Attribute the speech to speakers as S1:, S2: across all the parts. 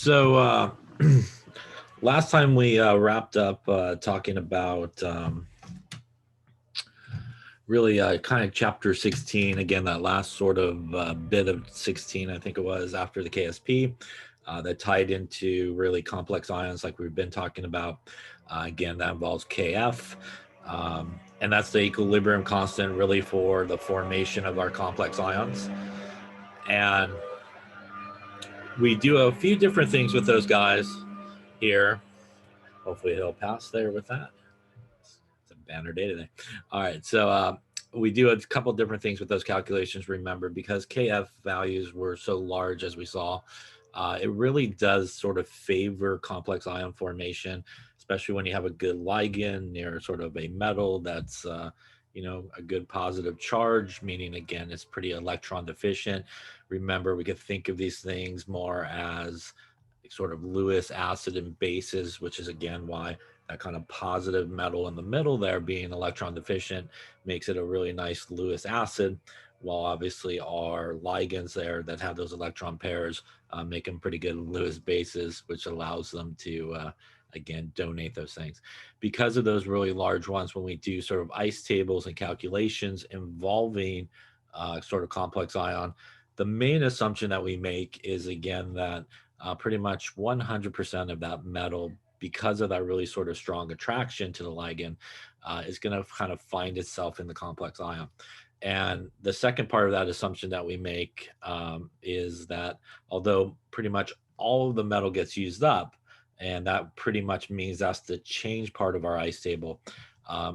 S1: So last time we wrapped up talking about really kind of chapter 16. Again, that last sort of bit of 16, I think it was, after the KSP that tied into really complex ions like we've been talking about. Again, that involves KF. And that's the equilibrium constant really for the formation of our complex ions. And we do a few different things with those guys here. Hopefully he'll pass there with that. It's a banner day today. All right, so we do a couple different things with those calculations. Remember, because KF values were so large as we saw, it really does sort of favor complex ion formation, especially when you have a good ligand near sort of a metal that's a good positive charge, meaning again it's pretty electron deficient. Remember, we could think of these things more as sort of Lewis acid and bases, which is again why that kind of positive metal in the middle there being electron deficient makes it a really nice Lewis acid, while obviously our ligands there that have those electron pairs make them pretty good Lewis bases, which allows them to again donate those things. Because of those really large ones, when we do sort of ice tables and calculations involving sort of complex ion, the main assumption that we make is again that pretty much 100% of that metal, because of that really sort of strong attraction to the ligand, is going to kind of find itself in the complex ion. And the second part of that assumption that we make is that although pretty much all of the metal gets used up, and that pretty much means that's the change part of our ice table,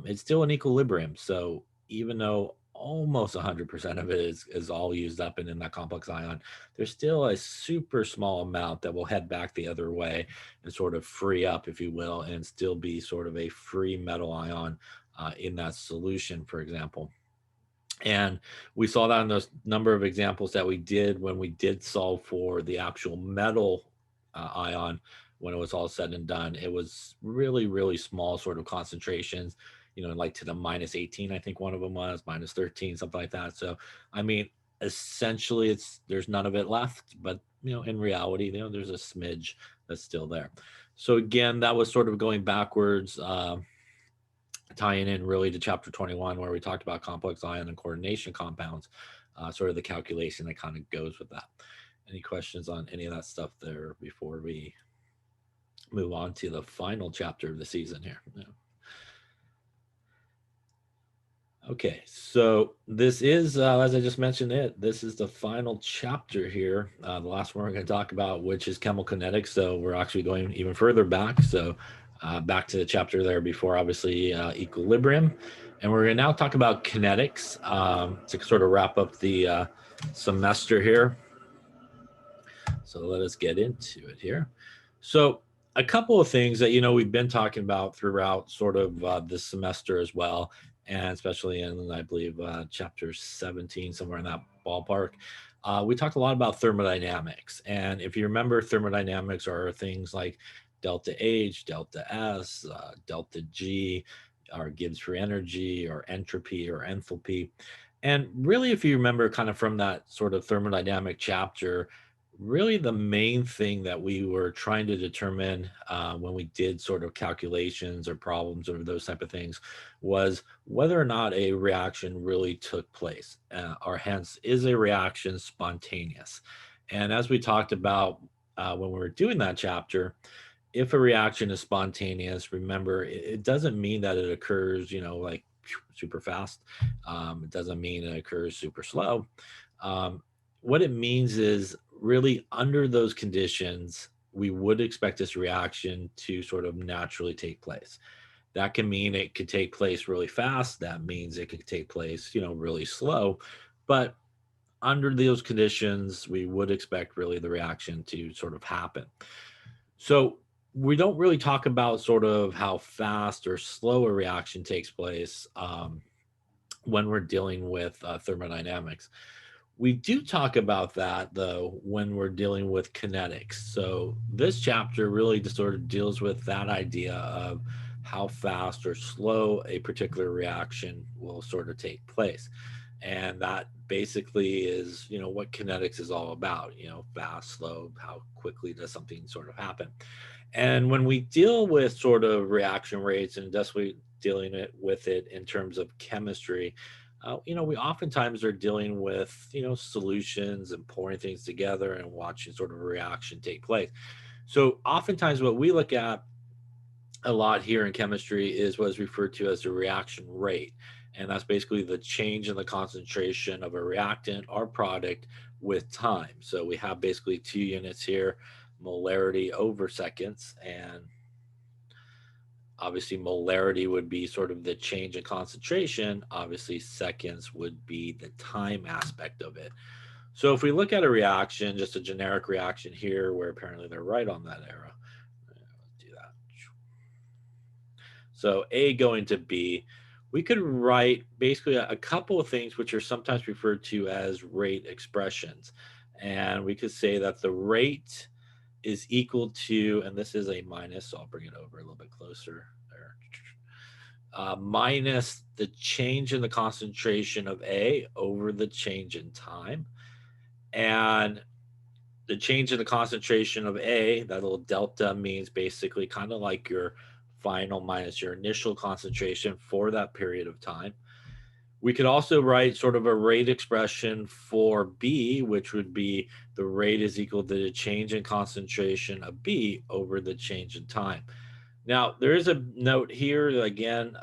S1: it's still in equilibrium. So even though almost 100% of it is all used up and in that complex ion, there's still a super small amount that will head back the other way and sort of free up, if you will, and still be sort of a free metal ion in that solution, for example. And we saw that in those number of examples that we did when we did solve for the actual metal ion. When it was all said and done, it was really, really small sort of concentrations, like to the minus 18, I think one of them was minus 13, something like that. So, I mean, essentially there's none of it left, but in reality, there's a smidge that's still there. So again, that was sort of going backwards, tying in really to chapter 21, where we talked about complex ion and coordination compounds, sort of the calculation that kind of goes with that. Any questions on any of that stuff there before we move on to the final chapter of the season here? Yeah. Okay, so this is, as I just mentioned this is the final chapter here, the last one we're going to talk about, which is chemical kinetics. So we're actually going even further back. So back to the chapter there before, obviously, equilibrium. And we're going to now talk about kinetics to sort of wrap up the semester here. So let us get into it here. So a couple of things that, we've been talking about throughout sort of this semester as well, and especially in, I believe, chapter 17, somewhere in that ballpark. We talked a lot about thermodynamics. And if you remember, thermodynamics are things like delta H, delta S, delta G, or Gibbs free energy, or entropy, or enthalpy. And really, if you remember kind of from that sort of thermodynamic chapter, really the main thing that we were trying to determine when we did sort of calculations or problems or those type of things was whether or not a reaction really took place, or hence is a reaction spontaneous. And as we talked about when we were doing that chapter, if a reaction is spontaneous, remember, it doesn't mean that it occurs, like super fast. It doesn't mean it occurs super slow. What it means is really under those conditions, we would expect this reaction to sort of naturally take place. That can mean it could take place really fast. That means it could take place, really slow. But under those conditions, we would expect really the reaction to sort of happen. So we don't really talk about sort of how fast or slow a reaction takes place when we're dealing with thermodynamics. We do talk about that, though, when we're dealing with kinetics. So this chapter really just sort of deals with that idea of how fast or slow a particular reaction will sort of take place. And that basically is, what kinetics is all about, fast, slow, how quickly does something sort of happen. And when we deal with sort of reaction rates and definitely dealing with it in terms of chemistry, we oftentimes are dealing with, solutions and pouring things together and watching sort of a reaction take place. So oftentimes what we look at a lot here in chemistry is what is referred to as the reaction rate. And that's basically the change in the concentration of a reactant or product with time. So we have basically two units here, molarity over seconds. And obviously, molarity would be sort of the change in concentration. Obviously, seconds would be the time aspect of it. So if we look at a reaction, just a generic reaction here, where apparently they're right on that arrow. Let's do that. So A going to B, we could write basically a couple of things which are sometimes referred to as rate expressions. And we could say that the rate is equal to, and this is a minus, so I'll bring it over a little bit closer there, minus the change in the concentration of A over the change in time. And the change in the concentration of A, that little delta, means basically kind of like your final minus your initial concentration for that period of time. We could also write sort of a rate expression for B, which would be the rate is equal to the change in concentration of B over the change in time. Now, there is a note here, again,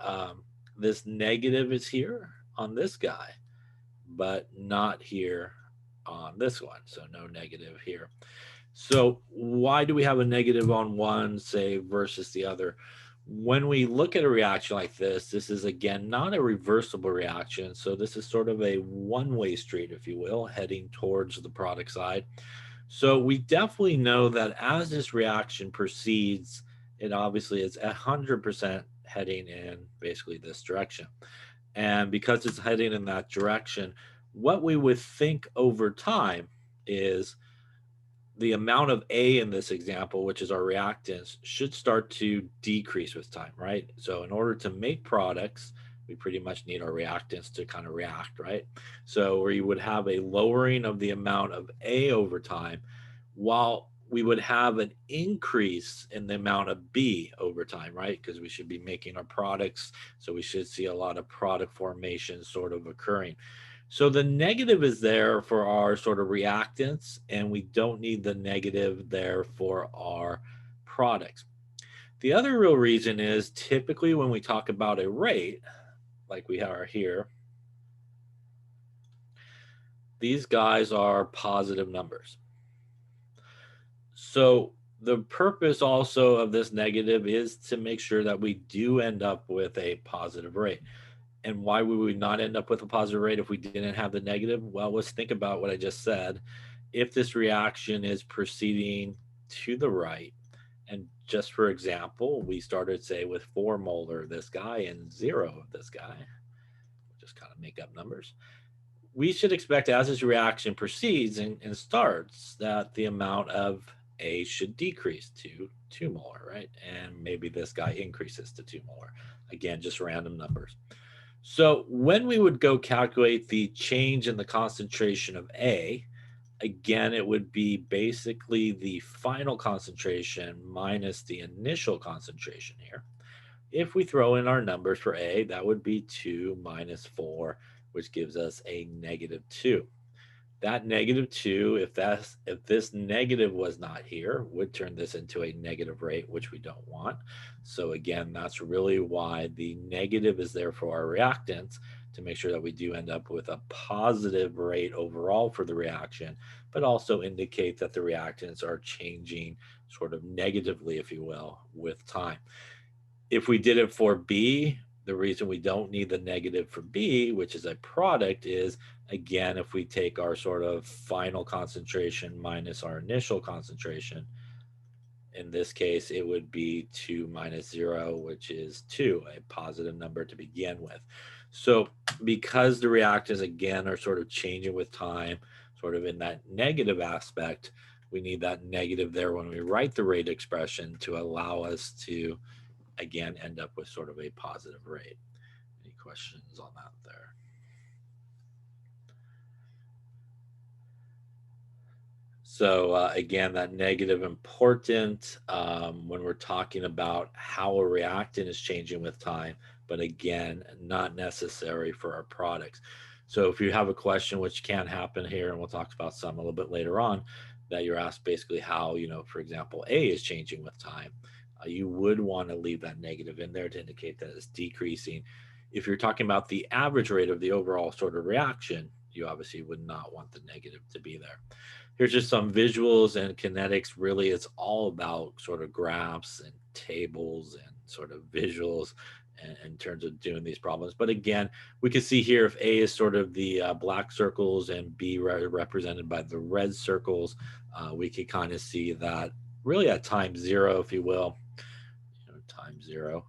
S1: this negative is here on this guy, but not here on this one. So no negative here. So why do we have a negative on one, say, versus the other? When we look at a reaction like this is, again, not a reversible reaction. So this is sort of a one-way street, if you will, heading towards the product side. So we definitely know that as this reaction proceeds, it obviously is 100% heading in basically this direction. And because it's heading in that direction, what we would think over time is the amount of A in this example, which is our reactants, should start to decrease with time, right? So in order to make products, we pretty much need our reactants to kind of react, right? So where you would have a lowering of the amount of A over time, while we would have an increase in the amount of B over time, right? Because we should be making our products, so we should see a lot of product formation sort of occurring. So the negative is there for our sort of reactants, and we don't need the negative there for our products. The other real reason is typically when we talk about a rate, like we are here, these guys are positive numbers. So the purpose also of this negative is to make sure that we do end up with a positive rate. And why would we not end up with a positive rate if we didn't have the negative? Well, let's think about what I just said. If this reaction is proceeding to the right, and just for example, we started, say, with 4 molar of this guy and 0 of this guy, we'll just kind of make up numbers. We should expect as this reaction proceeds and starts that the amount of A should decrease to 2 molar, right? And maybe this guy increases to 2 molar. Again, just random numbers. So when we would go calculate the change in the concentration of A, again, it would be basically the final concentration minus the initial concentration here. If we throw in our numbers for A, that would be 2 minus 4, which gives us a negative 2. That negative 2, if this negative was not here, would turn this into a negative rate, which we don't want. So again, that's really why the negative is there for our reactants, to make sure that we do end up with a positive rate overall for the reaction, but also indicate that the reactants are changing sort of negatively, if you will, with time. If we did it for B, the reason we don't need the negative for B, which is a product, is, again, if we take our sort of final concentration minus our initial concentration, in this case, it would be 2 minus 0, which is 2, a positive number to begin with. So because the reactants, again, are sort of changing with time, sort of in that negative aspect, we need that negative there when we write the rate expression to allow us to, again, end up with sort of a positive rate. Any questions on that there? So again, that negative important when we're talking about how a reactant is changing with time, but again, not necessary for our products. So if you have a question, which can happen here, and we'll talk about some a little bit later on, that you're asked basically how, for example, A is changing with time, you would want to leave that negative in there to indicate that it's decreasing. If you're talking about the average rate of the overall sort of reaction, you obviously would not want the negative to be there. Here's just some visuals and kinetics. Really, it's all about sort of graphs and tables and sort of visuals in terms of doing these problems. But again, we can see here if A is sort of the black circles and B represented by the red circles, we can kind of see that really at time zero, if you will, time zero,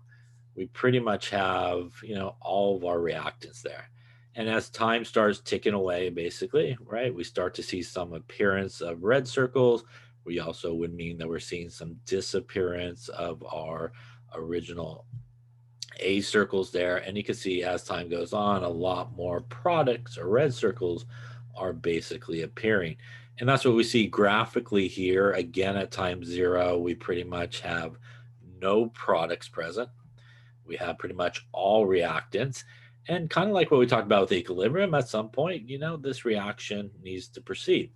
S1: we pretty much have, all of our reactants there. And as time starts ticking away, basically, right, we start to see some appearance of red circles. We also would mean that we're seeing some disappearance of our original A circles there. And you can see as time goes on, a lot more products or red circles are basically appearing. And that's what we see graphically here. Again, at time zero, we pretty much have no products present. We have pretty much all reactants. And kind of like what we talked about with equilibrium, at some point, this reaction needs to proceed.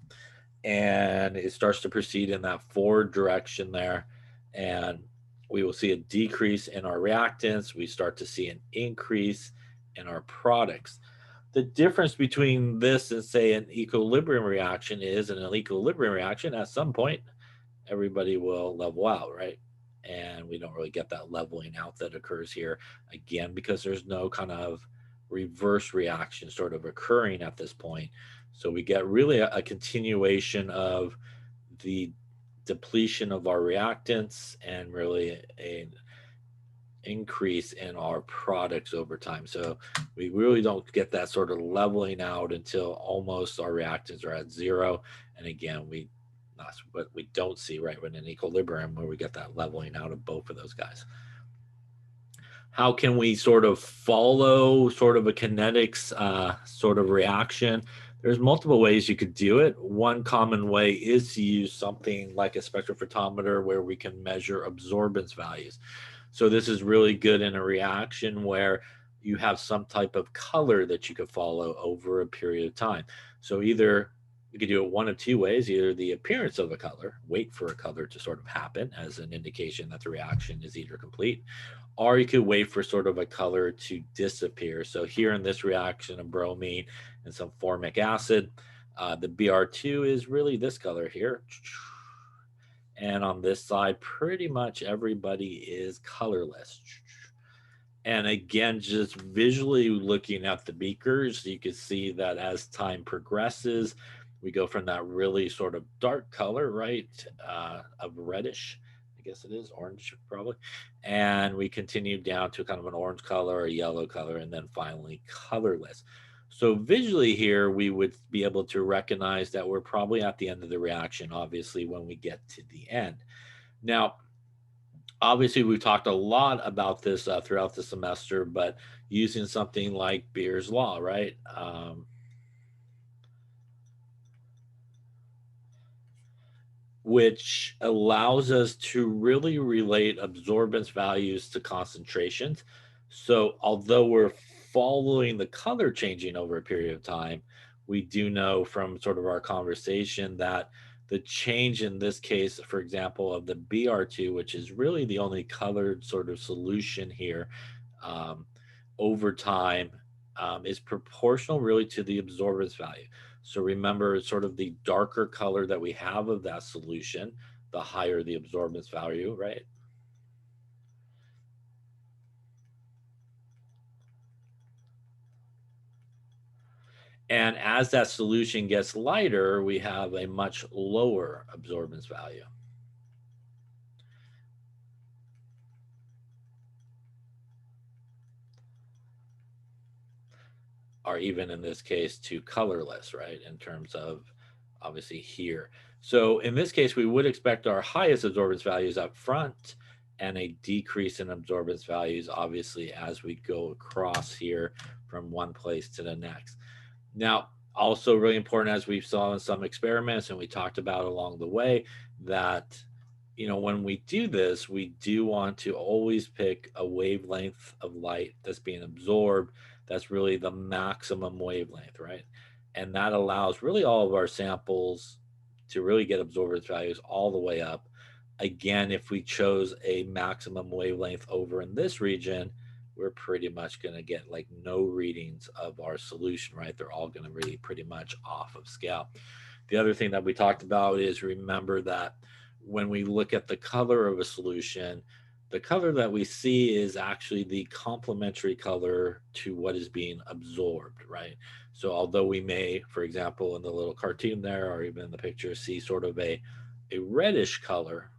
S1: And it starts to proceed in that forward direction there. And we will see a decrease in our reactants. We start to see an increase in our products. The difference between this and, say, an equilibrium reaction is in an equilibrium reaction, at some point, everybody will level out, right? And we don't really get that leveling out that occurs here, again, because there's no kind of reverse reaction sort of occurring at this point. So we get really a continuation of the depletion of our reactants and really an increase in our products over time. So we really don't get that sort of leveling out until almost our reactants are at zero. And again, that's what we don't see right when in equilibrium, where we get that leveling out of both of those guys. How can we sort of follow sort of a kinetics sort of reaction? There's multiple ways you could do it. One common way is to use something like a spectrophotometer where we can measure absorbance values. So this is really good in a reaction where you have some type of color that you could follow over a period of time. So either you could do it one of two ways, either the appearance of a color, wait for a color to sort of happen as an indication that the reaction is either complete, or you could wait for sort of a color to disappear. So here in this reaction of bromine and some formic acid, the Br2 is really this color here. And on this side, pretty much everybody is colorless. And again, just visually looking at the beakers, you can see that as time progresses, we go from that really sort of dark color, right, of reddish, I guess it is orange probably, and we continue down to kind of an orange color, a yellow color, and then finally colorless. So visually here, we would be able to recognize that we're probably at the end of the reaction, obviously, when we get to the end. Now, obviously, we've talked a lot about this throughout the semester, but using something like Beer's Law, right? Which allows us to really relate absorbance values to concentrations. So although we're following the color changing over a period of time, we do know from sort of our conversation that the change in this case, for example, of the Br2, which is really the only colored sort of solution here, um, over time is proportional really to the absorbance value. So remember, sort of the darker color that we have of that solution, the higher the absorbance value, right? And as that solution gets lighter, we have a much lower absorbance value. Or even in this case to colorless, right? In terms of obviously here. So in this case, we would expect our highest absorbance values up front and a decrease in absorbance values, obviously, as we go across here from one place to the next. Now, Also really important, as we saw in some experiments and we talked about along the way, that when we do this, we do want to always pick a wavelength of light that's being absorbed that's really the maximum wavelength, right? And that allows really all of our samples to really get absorbance values all the way up. Again, if we chose a maximum wavelength over in this region, we're pretty much going to get like no readings of our solution, right? They're all going to be pretty much off of scale. The other thing that we talked about is, remember that when we look at the color of a solution, the color that we see is actually the complementary color to what is being absorbed, right? So although we may, for example, in the little cartoon there, or even in the picture, see sort of a reddish color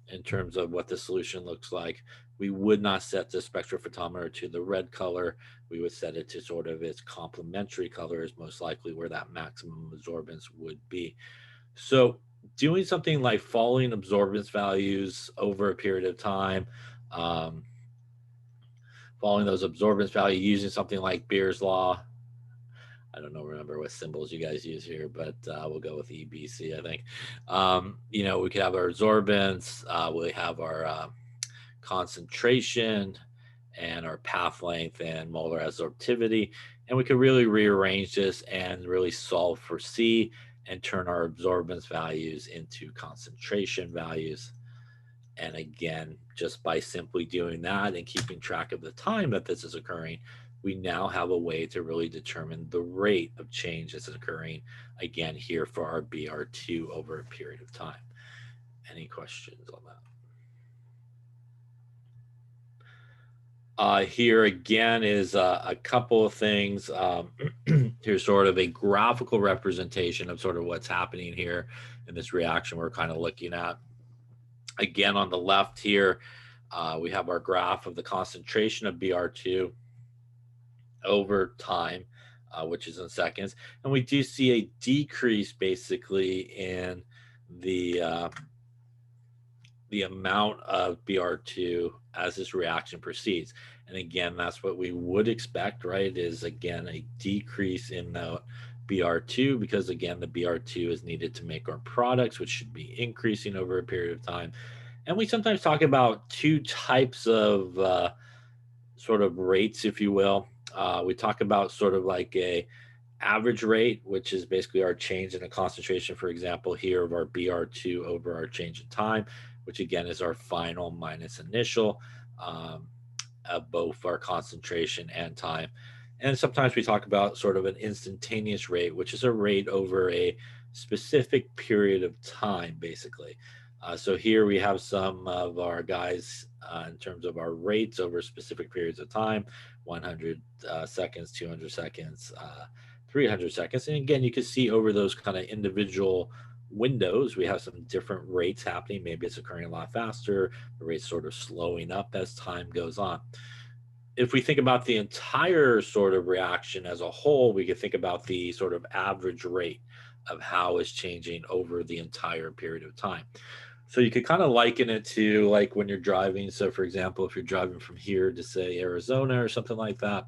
S1: in terms of what the solution looks like, we would not set the spectrophotometer to the red color. We would set it to sort of its complementary color, is most likely where that maximum absorbance would be. So doing something like following absorbance values over a period of time, um, following those absorbance values using something like Beer's law. I don't know, remember what symbols you guys use here, but we'll go with EBC, I think. We could have our absorbance, we have our concentration and our path length and molar absorptivity. And we could really rearrange this and really solve for C and turn our absorbance values into concentration values. And again, just by simply doing that and keeping track of the time that this is occurring, we now have a way to really determine the rate of change that's occurring, again, here for our BR2 over a period of time. Any questions on that? Here again is a couple of things. Here's sort of a graphical representation of sort of what's happening here in this reaction we're kind of looking at. Again, on the left here, we have our graph of the concentration of BR2 over time, which is in seconds. And we do see a decrease basically in the amount of BR2 as this reaction proceeds. And again, that's what we would expect, right? Is again a decrease in the BR2, because again, the BR2 is needed to make our products, which should be increasing over a period of time. And we sometimes talk about two types of sort of rates, if you will. We talk about sort of like a average rate, which is basically our change in a concentration, for example, here of our BR2 over our change in time, which again is our final minus initial, both our concentration and time. And sometimes we talk about sort of an instantaneous rate, which is a rate over a specific period of time, basically. So here we have some of our guys in terms of our rates over specific periods of time, 100 seconds, 200 seconds, 300 seconds. And again, you can see over those kind of individual windows, we have some different rates happening. Maybe it's occurring a lot faster. The rate's sort of slowing up as time goes on. If we think about the entire sort of reaction as a whole, we could think about the sort of average rate of how it's changing over the entire period of time. So you could kind of liken it to like when you're driving. So for example, if you're driving from here to say Arizona or something like that,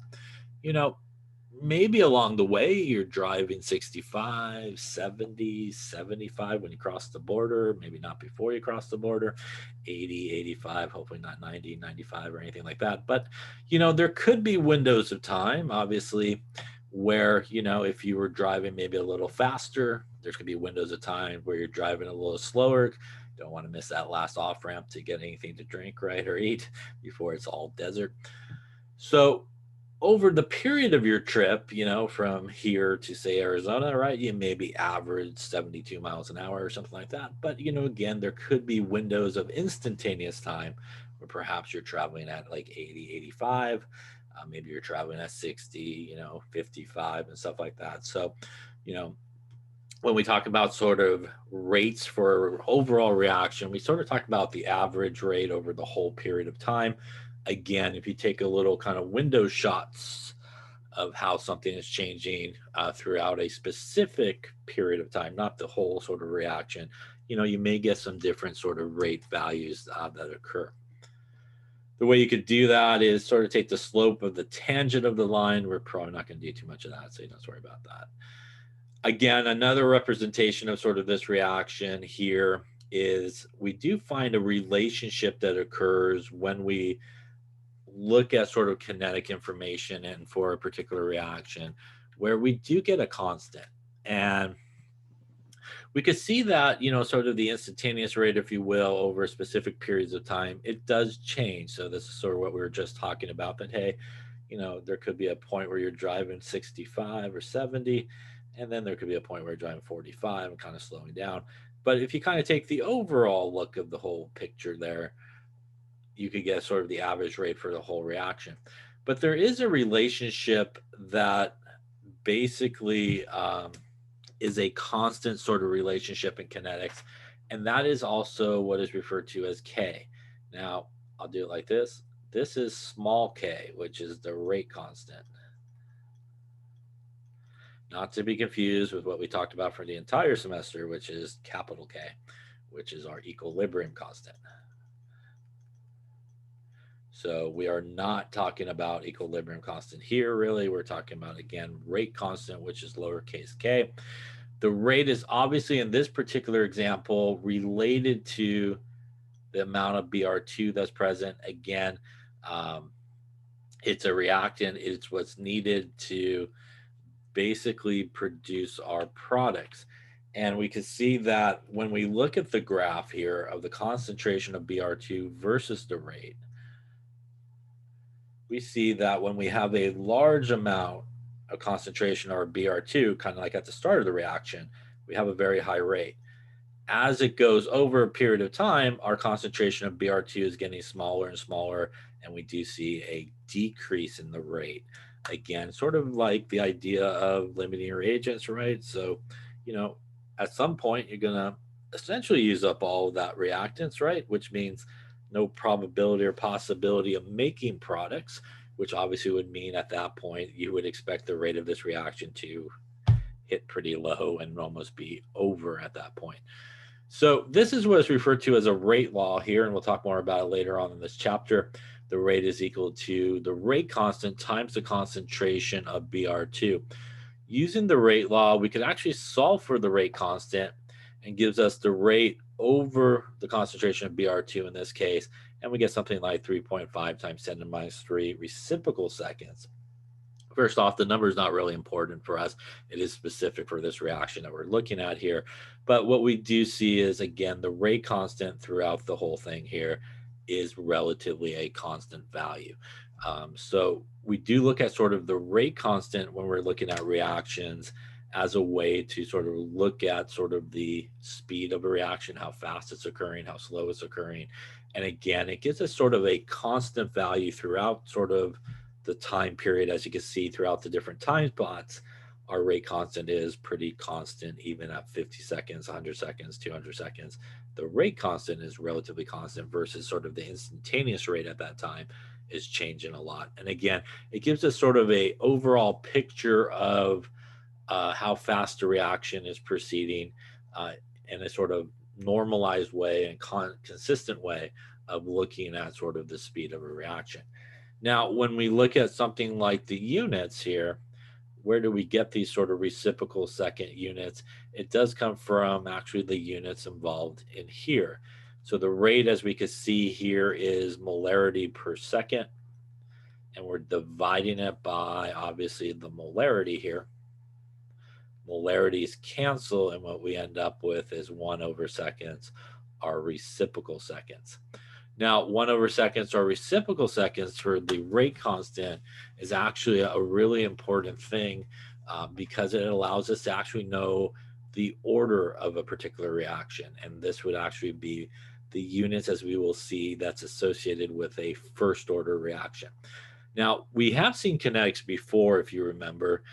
S1: maybe along the way you're driving 65, 70, 75 when you cross the border, maybe not before you cross the border, 80, 85, hopefully not 90, 95 or anything like that. But, there could be windows of time, obviously, where, if you were driving maybe a little faster, there's going to be windows of time where you're driving a little slower. Don't want to miss that last off ramp to get anything to drink, right, or eat before it's all desert. So over the period of your trip, from here to say Arizona, right, you maybe average 72 miles an hour or something like that. But, again, there could be windows of instantaneous time where perhaps you're traveling at like 80, 85. Maybe you're traveling at 60, 55 and stuff like that. So, when we talk about sort of rates for overall reaction, we sort of talk about the average rate over the whole period of time. Again, if you take a little kind of window shots of how something is changing throughout a specific period of time, not the whole sort of reaction, you may get some different sort of rate values that occur. The way you could do that is sort of take the slope of the tangent of the line. We're probably not going to do too much of that, so you don't have to worry about that. Again, another representation of sort of this reaction here is we do find a relationship that occurs when we look at sort of kinetic information and for a particular reaction where we do get a constant. And we could see that, sort of the instantaneous rate, if you will, over specific periods of time, it does change. So this is sort of what we were just talking about, that, hey, there could be a point where you're driving 65 or 70, and then there could be a point where you're driving 45 and kind of slowing down. But if you kind of take the overall look of the whole picture there, you could get sort of the average rate for the whole reaction. But there is a relationship that basically is a constant sort of relationship in kinetics, and that is also what is referred to as K. Now, I'll do it like this. This is small k, which is the rate constant. Not to be confused with what we talked about for the entire semester, which is capital K, which is our equilibrium constant. So we are not talking about equilibrium constant here, really. We're talking about, again, rate constant, which is lowercase k. The rate is obviously, in this particular example, related to the amount of Br2 that's present. Again, it's a reactant. It's what's needed to basically produce our products. And we can see that when we look at the graph here of the concentration of Br2 versus the rate, we see that when we have a large amount of concentration of Br2, kind of like at the start of the reaction, we have a very high rate. As it goes over a period of time, our concentration of Br2 is getting smaller and smaller, and we do see a decrease in the rate. Again, sort of like the idea of limiting reagents, right? So, at some point, you're going to essentially use up all of that reactants, right? Which means no probability or possibility of making products, which obviously would mean at that point, you would expect the rate of this reaction to hit pretty low and almost be over at that point. So this is what is referred to as a rate law here, and we'll talk more about it later on in this chapter. The rate is equal to the rate constant times the concentration of Br2. Using the rate law, we could actually solve for the rate constant, and gives us the rate over the concentration of Br2 in this case, and we get something like 3.5 times 10 to the minus 3 reciprocal seconds. First off, the number is not really important for us. It is specific for this reaction that we're looking at here. But what we do see is, again, the rate constant throughout the whole thing here is relatively a constant value. So we do look at sort of the rate constant when we're looking at reactions as a way to sort of look at sort of the speed of a reaction, how fast it's occurring, how slow it's occurring. And again, it gives us sort of a constant value throughout sort of the time period. As you can see throughout the different time spots, our rate constant is pretty constant, even at 50 seconds, 100 seconds, 200 seconds. The rate constant is relatively constant versus sort of the instantaneous rate at that time is changing a lot. And again, it gives us sort of a overall picture of how fast a reaction is proceeding in a sort of normalized way and consistent way of looking at sort of the speed of a reaction. Now, when we look at something like the units here, where do we get these sort of reciprocal second units? It does come from actually the units involved in here. So the rate, as we can see here, is molarity per second, and we're dividing it by, obviously, the molarity here. Molarities cancel, and what we end up with is 1 over seconds are reciprocal seconds. Now, 1 over seconds or reciprocal seconds for the rate constant is actually a really important thing because it allows us to actually know the order of a particular reaction. And this would actually be the units, as we will see, that's associated with a first order reaction. Now, we have seen kinetics before, if you remember.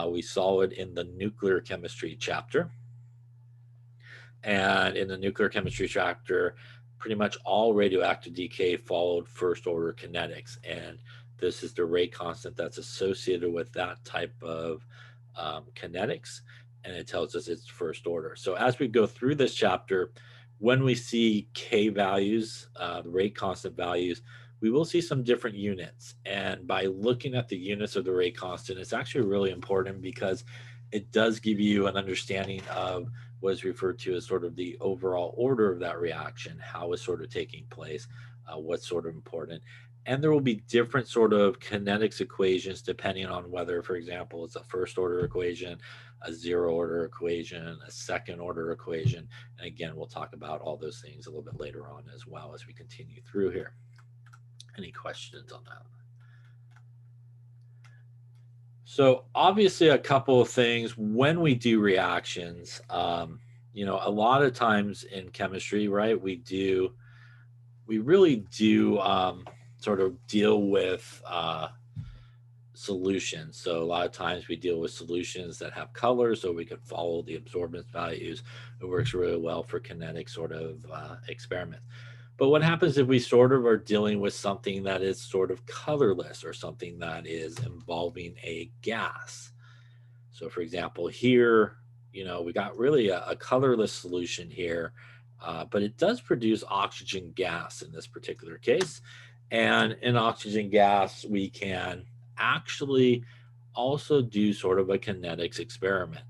S1: We saw it in the nuclear chemistry chapter. And in the nuclear chemistry chapter, pretty much all radioactive decay followed first order kinetics. And this is the rate constant that's associated with that type of kinetics. And it tells us it's first order. So as we go through this chapter, when we see K values, the rate constant values, we will see some different units. And by looking at the units of the rate constant, it's actually really important because it does give you an understanding of what is referred to as sort of the overall order of that reaction, how it's sort of taking place, what's sort of important. And there will be different sort of kinetics equations depending on whether, for example, it's a first order equation, a zero order equation, a second order equation. And again, we'll talk about all those things a little bit later on as well as we continue through here. Any questions on that? So obviously a couple of things when we do reactions, a lot of times in chemistry, right, we really do sort of deal with solutions. So a lot of times we deal with solutions that have colors so we can follow the absorbance values. It works really well for kinetic sort of experiments. But what happens if we sort of are dealing with something that is sort of colorless or something that is involving a gas? So for example, here, we got really a colorless solution here, but it does produce oxygen gas in this particular case. And in oxygen gas, we can actually also do sort of a kinetics experiment.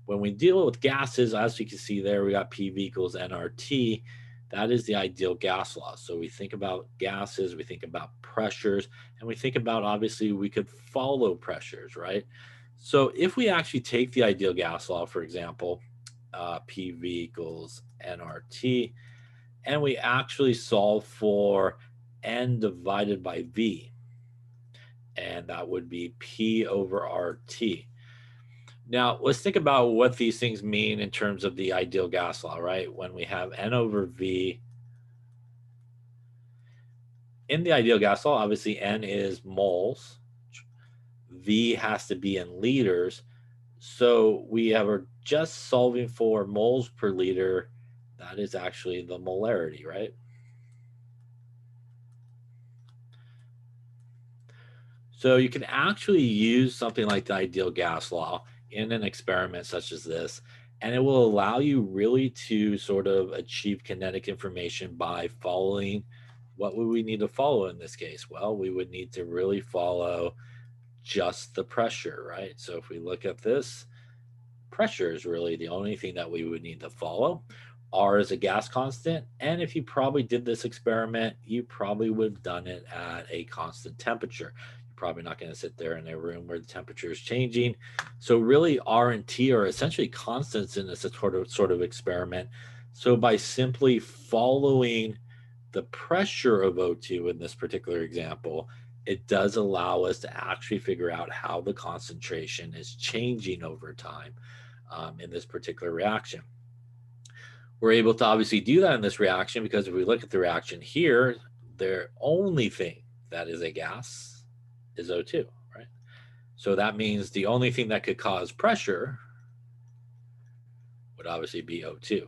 S1: When we deal with gases, as you can see there, we got PV equals nRT. That is the ideal gas law. So we think about gases, we think about pressures, and we think about obviously we could follow pressures, right? So if we actually take the ideal gas law, for example, PV equals nRT, and we actually solve for N divided by V, and that would be P over RT. Now, let's think about what these things mean in terms of the ideal gas law, right? When we have N over V, in the ideal gas law, obviously N is moles, V has to be in liters. So we are just solving for moles per liter. That is actually the molarity, right? So you can actually use something like the ideal gas law in an experiment such as this, and it will allow you really to sort of achieve kinetic information by following what would we need to follow in this case? Well, we would need to really follow just the pressure, right? So if we look at this, pressure is really the only thing that we would need to follow. R is a gas constant. And if you probably did this experiment, you probably would have done it at a constant temperature. You're probably not going to sit there in a room where the temperature is changing. So really R and T are essentially constants in this sort of experiment. So by simply following the pressure of O2 in this particular example, it does allow us to actually figure out how the concentration is changing over time in this particular reaction. We're able to obviously do that in this reaction because if we look at the reaction here, the only thing that is a gas is O2, right? So that means the only thing that could cause pressure would obviously be O2.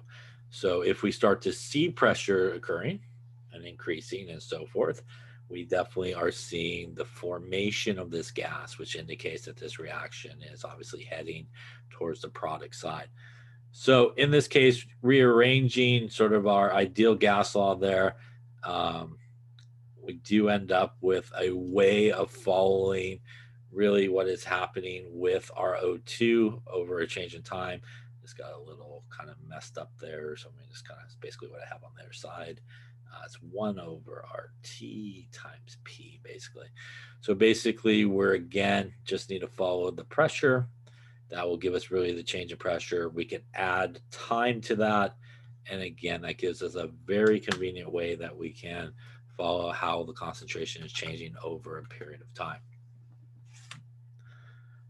S1: So if we start to see pressure occurring and increasing and so forth, we definitely are seeing the formation of this gas, which indicates that this reaction is obviously heading towards the product side. So in this case, rearranging sort of our ideal gas law there, we do end up with a way of following really what is happening with our O2 over a change in time. Just got a little kind of messed up there. So I'm just kind of basically what I have on the other side. It's 1 over RT times P, basically. So basically, we're again just need to follow the pressure. That will give us really the change in pressure. We can add time to that. And again, that gives us a very convenient way that we can follow how the concentration is changing over a period of time.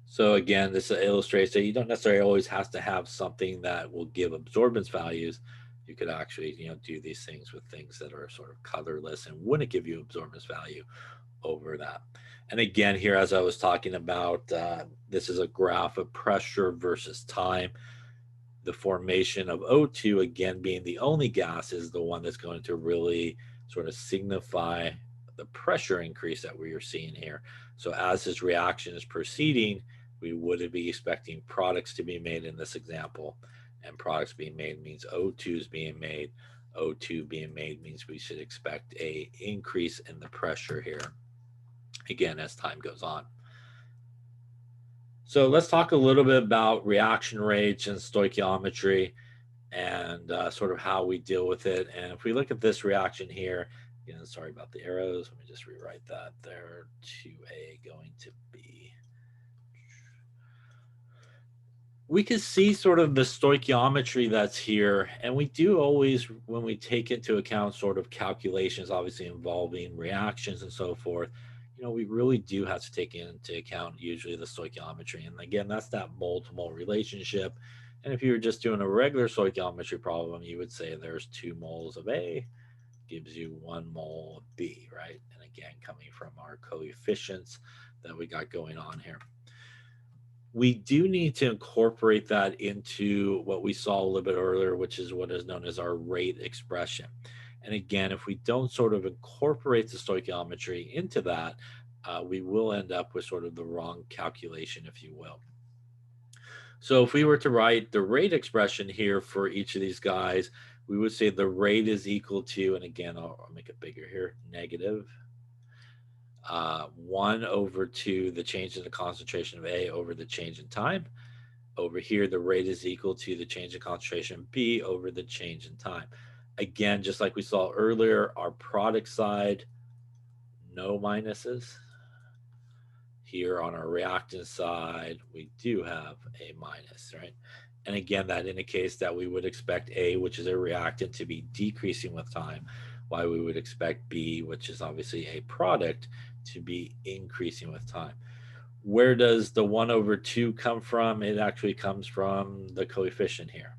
S1: So again, this illustrates that you don't necessarily always have to have something that will give absorbance values. You could actually, do these things with things that are sort of colorless and wouldn't give you absorbance value over that. And again, here, as I was talking about, this is a graph of pressure versus time. The formation of O2, again, being the only gas, is the one that's going to really sort of signify the pressure increase that we are seeing here. So as this reaction is proceeding, we would be expecting products to be made in this example. And products being made means O2 is being made. O2 being made means we should expect a increase in the pressure here, again, as time goes on. So let's talk a little bit about reaction rates and stoichiometry and sort of how we deal with it. And if we look at this reaction here, sorry about the arrows. Let me just rewrite that there to A going to B. We can see sort of the stoichiometry that's here. And we do always, when we take into account sort of calculations, obviously involving reactions and so forth, we really do have to take into account usually the stoichiometry. And again, that's that mole to mole relationship. And if you were just doing a regular stoichiometry problem, you would say there's 2 moles of A gives you 1 mole of B, right? And again, coming from our coefficients that we got going on here. We do need to incorporate that into what we saw a little bit earlier, which is what is known as our rate expression. And again, if we don't sort of incorporate the stoichiometry into that, we will end up with sort of the wrong calculation, if you will. So if we were to write the rate expression here for each of these guys, we would say the rate is equal to, and again, I'll make it bigger here, negative 1 over 2, the change in the concentration of A over the change in time. Over here, the rate is equal to the change in concentration B over the change in time. Again, just like we saw earlier, our product side, no minuses. Here on our reactant side, we do have a minus, right? And again, that indicates that we would expect A, which is a reactant, to be decreasing with time, while we would expect B, which is obviously a product, to be increasing with time. Where does the 1 over 2 come from? It actually comes from the coefficient here.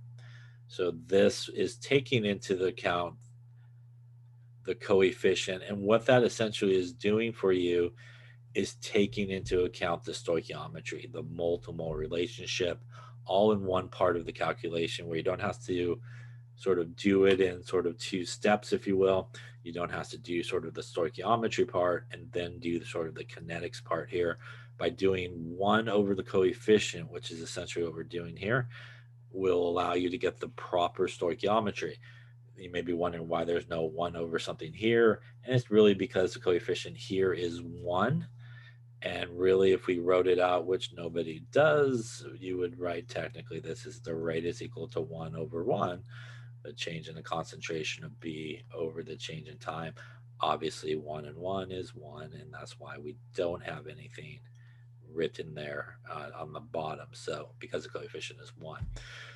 S1: So this is taking into the account the coefficient, and what that essentially is doing for you is taking into account the stoichiometry, the mole-to-mole relationship, all in one part of the calculation, where you don't have to sort of do it in sort of 2 steps, if you will. You don't have to do sort of the stoichiometry part and then do the sort of the kinetics part here. By doing 1 over the coefficient, which is essentially what we're doing here, will allow you to get the proper stoichiometry. You may be wondering why there's no 1 over something here, and it's really because the coefficient here is 1. And really, if we wrote it out, which nobody does, you would write technically this is the rate is equal to 1 over 1, the change in the concentration of B over the change in time. Obviously, 1 and 1 is 1, and that's why we don't have anything written there on the bottom. So because the coefficient is 1.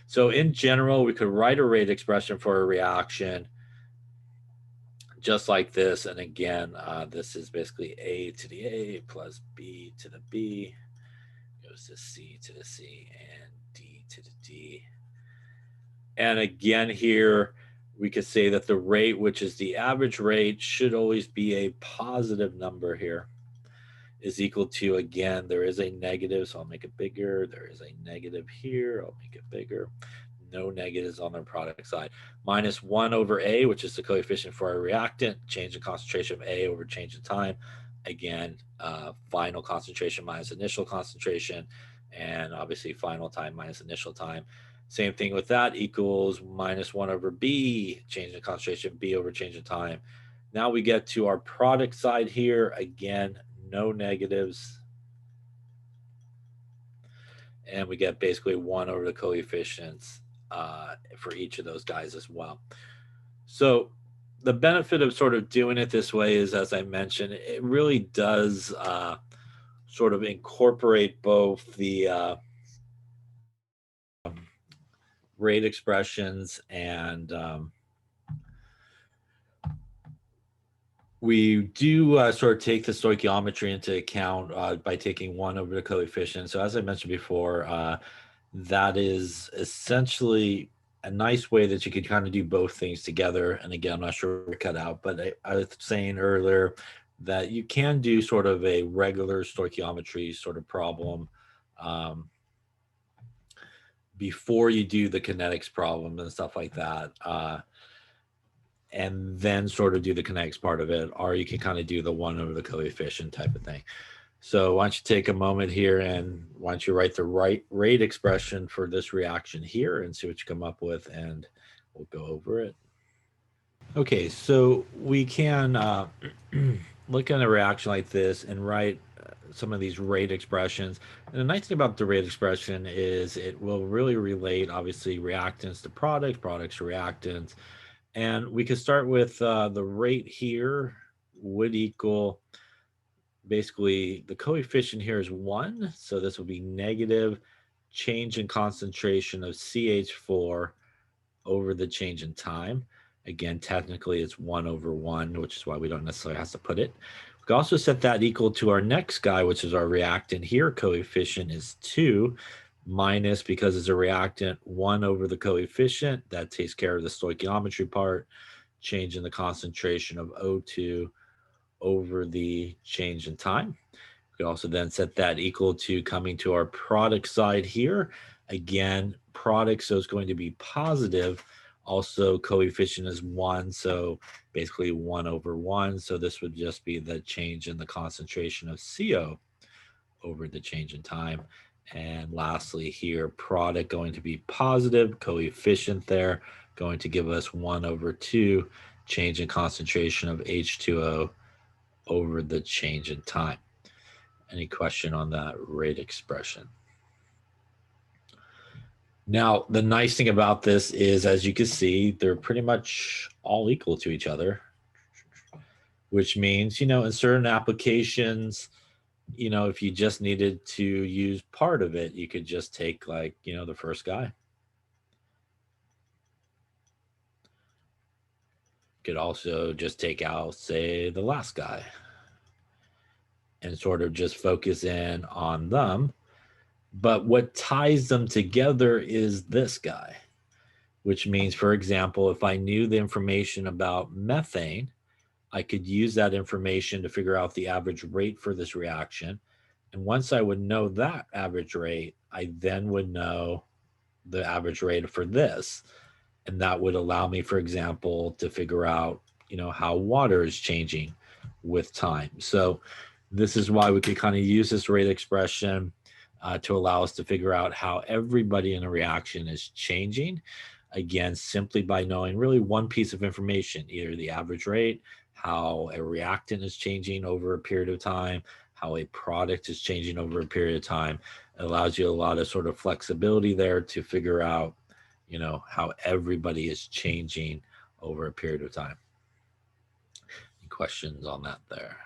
S1: So in general, we could write a rate expression for a reaction just like this. And again, this is basically A to the A plus B to the B goes to C to the C and D to the D. And again, here we could say that the rate, which is the average rate, should always be a positive number here, is equal to, again, there is a negative, so I'll make it bigger. There is a negative here, I'll make it bigger. No negatives on the product side. Minus 1 over A, which is the coefficient for our reactant, change in concentration of A over change in time. Again, final concentration minus initial concentration, and obviously final time minus initial time. Same thing with that, equals minus 1 over B, change in concentration, B over change in time. Now we get to our product side here. Again, no negatives. And we get basically 1 over the coefficients for each of those guys as well. So the benefit of sort of doing it this way is, as I mentioned, it really does sort of incorporate both the rate expressions and we do sort of take the stoichiometry into account by taking 1 over the coefficient. So as I mentioned before, that is essentially a nice way that you could kind of do both things together. And again, I'm not sure where it cut out, but I was saying earlier that you can do sort of a regular stoichiometry sort of problem before you do the kinetics problem and stuff like that. And then sort of do the kinetics part of it, or you can kind of do the 1 over the coefficient type of thing. So why don't you take a moment here and why don't you write the rate expression for this reaction here and see what you come up with, and we'll go over it. Okay, so we can look at a reaction like this and write some of these rate expressions. And the nice thing about the rate expression is it will really relate, obviously, reactants to products, products to reactants. And we could start with the rate here would equal, basically, the coefficient here is 1. So this will be negative change in concentration of CH4 over the change in time. Again, technically it's 1/1, which is why we don't necessarily have to put it. We can also set that equal to our next guy, which is our reactant here. Coefficient is 2 minus, because it's a reactant, 1 over the coefficient. That takes care of the stoichiometry part, change in the concentration of O2 over the change in time. We can also then set that equal to, coming to our product side here. Again, product, so it's going to be positive. Also, coefficient is 1, so basically 1/1. So this would just be the change in the concentration of CO over the change in time. And lastly here, product going to be positive, coefficient there going to give us 1/2, change in concentration of H2O over the change in time. Any question on that rate expression? Now, the nice thing about this is, as you can see, they're pretty much all equal to each other, which means, in certain applications, if you just needed to use part of it, you could just take, like, the first guy. You could also just take out, say, the last guy and sort of just focus in on them. But what ties them together is this guy, which means, for example, if I knew the information about methane, I could use that information to figure out the average rate for this reaction. And once I would know that average rate, I then would know the average rate for this. And that would allow me, for example, to figure out, how water is changing with time. So this is why we could kind of use this rate expression to allow us to figure out how everybody in a reaction is changing. Again, simply by knowing really one piece of information, either the average rate, how a reactant is changing over a period of time, how a product is changing over a period of time. It allows you a lot of sort of flexibility there to figure out, how everybody is changing over a period of time. Any questions on that there?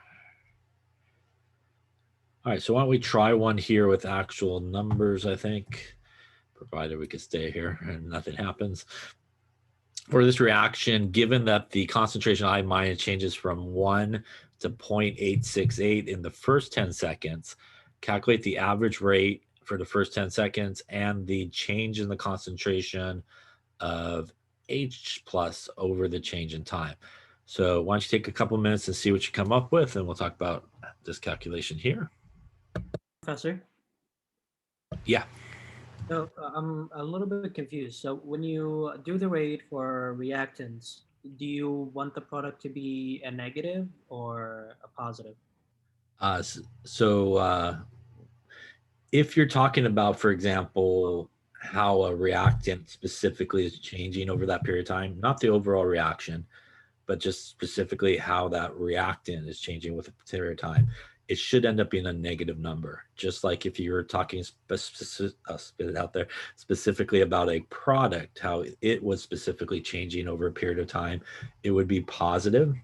S1: All right, so why don't we try one here with actual numbers, I think, provided we could stay here and nothing happens. For this reaction, given that the concentration of I- changes from 1 to 0.868 in the first 10 seconds, calculate the average rate for the first 10 seconds and the change in the concentration of H plus over the change in time. So why don't you take a couple minutes and see what you come up with, and we'll talk about this calculation here.
S2: Professor?
S1: Yeah.
S2: So I'm a little bit confused. So when you do the rate for reactants, do you want the product to be a negative or a positive?
S1: So if you're talking about, for example, how a reactant specifically is changing over that period of time, not the overall reaction, but just specifically how that reactant is changing with a particular time, it should end up being a negative number. Just like if you were talking spit it out there, specifically about a product, how it was specifically changing over a period of time, it would be positive.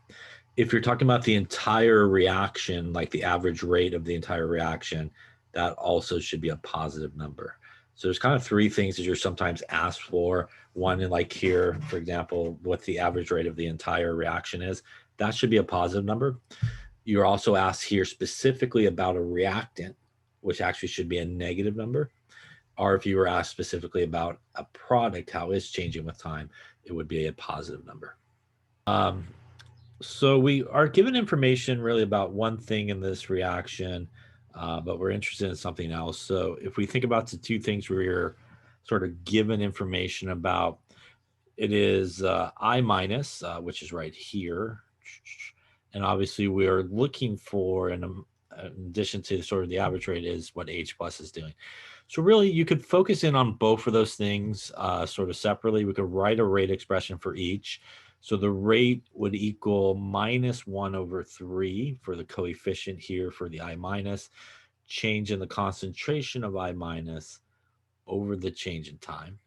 S1: If you're talking about the entire reaction, like the average rate of the entire reaction, that also should be a positive number. So there's kind of three things that you're sometimes asked for. One, like here, for example, what the average rate of the entire reaction is. That should be a positive number. You're also asked here specifically about a reactant, which actually should be a negative number. Or if you were asked specifically about a product, how it's changing with time, it would be a positive number. So we are given information really about one thing in this reaction, but we're interested in something else. So if we think about the two things we're sort of given information about, it is I minus, which is right here. And obviously we are looking for, in addition to sort of the average rate, is what H plus is doing. So really you could focus in on both of those things sort of separately. We could write a rate expression for each. So the rate would equal -1/3 for the coefficient here for the I minus, change in the concentration of I minus over the change in time.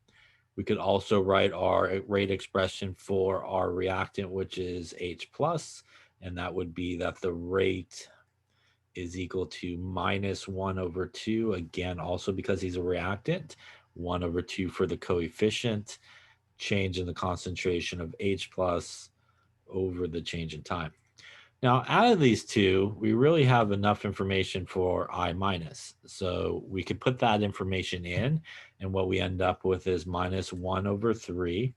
S1: We could also write our rate expression for our reactant, which is H plus, and that would be that the rate is equal to -1/2, again, also because he's a reactant, 1/2 for the coefficient, change in the concentration of H plus over the change in time. Now, out of these two, we really have enough information for I minus. So we could put that information in, and what we end up with is -1/3.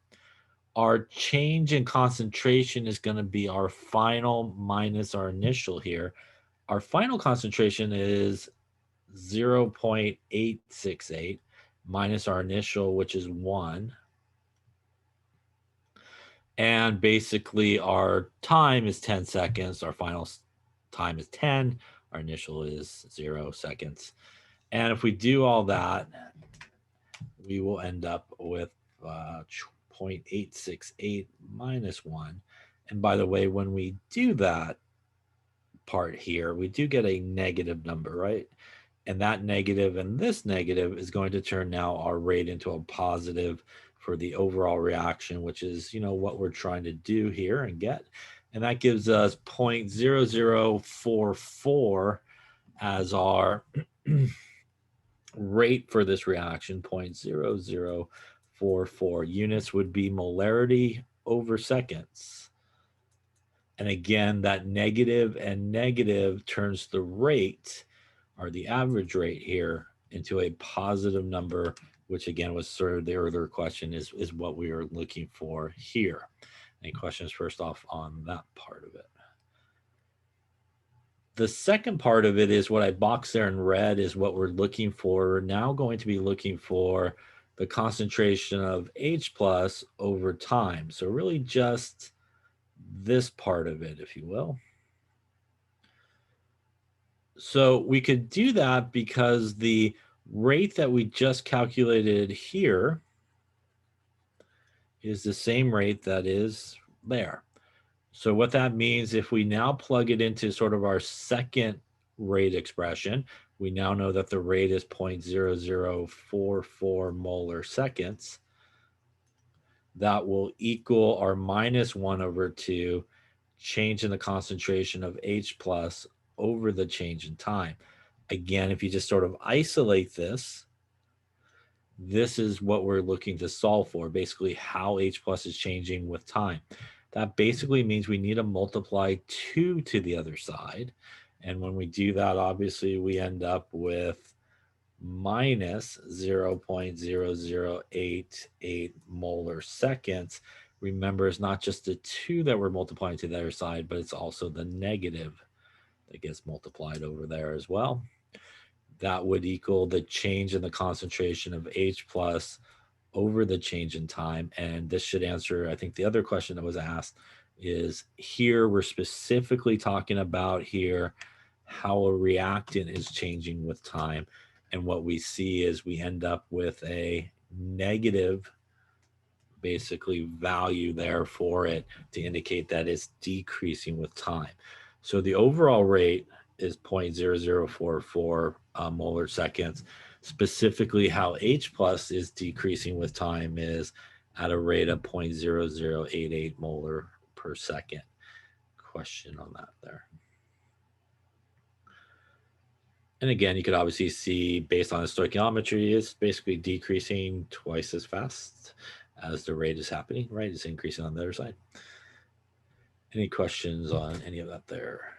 S1: Our change in concentration is going to be our final minus our initial here. Our final concentration is 0.868 minus our initial, which is 1. And basically our time is 10 seconds. Our final time is 10. Our initial is 0 seconds. And if we do all that, we will end up with 0.868 minus 1. And by the way, when we do that part here, we do get a negative number, right? And that negative and this negative is going to turn now our rate into a positive for the overall reaction, which is, what we're trying to do here and get. And that gives us 0.0044 as our rate for this reaction. 0.0044 units would be molarity over seconds. And again, that negative and negative turns the rate, or the average rate here, into a positive number, which again was sort of the earlier question, is what we are looking for here. Any questions first off on that part of it? The second part of it is what I boxed there in red is what we're looking for. We're now going to be looking for the concentration of H plus over time. So really just this part of it, if you will. So we could do that because the rate that we just calculated here is the same rate that is there. So what that means, if we now plug it into sort of our second rate expression, we now know that the rate is 0.0044 molar seconds. That will equal our -1/2 change in the concentration of H plus over the change in time. Again, if you just sort of isolate this is what we're looking to solve for, basically how H plus is changing with time. That basically means we need to multiply 2 to the other side. And when we do that, obviously we end up with minus 0.0088 molar seconds. Remember, it's not just the 2 that we're multiplying to the other side, but it's also the negative that gets multiplied over there as well. That would equal the change in the concentration of H plus over the change in time. And this should answer, I think, the other question that was asked is here we're specifically talking about here how a reactant is changing with time. And what we see is we end up with a negative basically value there for it to indicate that it's decreasing with time. So the overall rate is 0.0044 molar seconds. Specifically, how H plus is decreasing with time is at a rate of 0.0088 molar per second. Question on that there. And again, you could obviously see based on the stoichiometry, it's basically decreasing twice as fast as the rate is happening, right? It's increasing on the other side. Any questions on any of that there?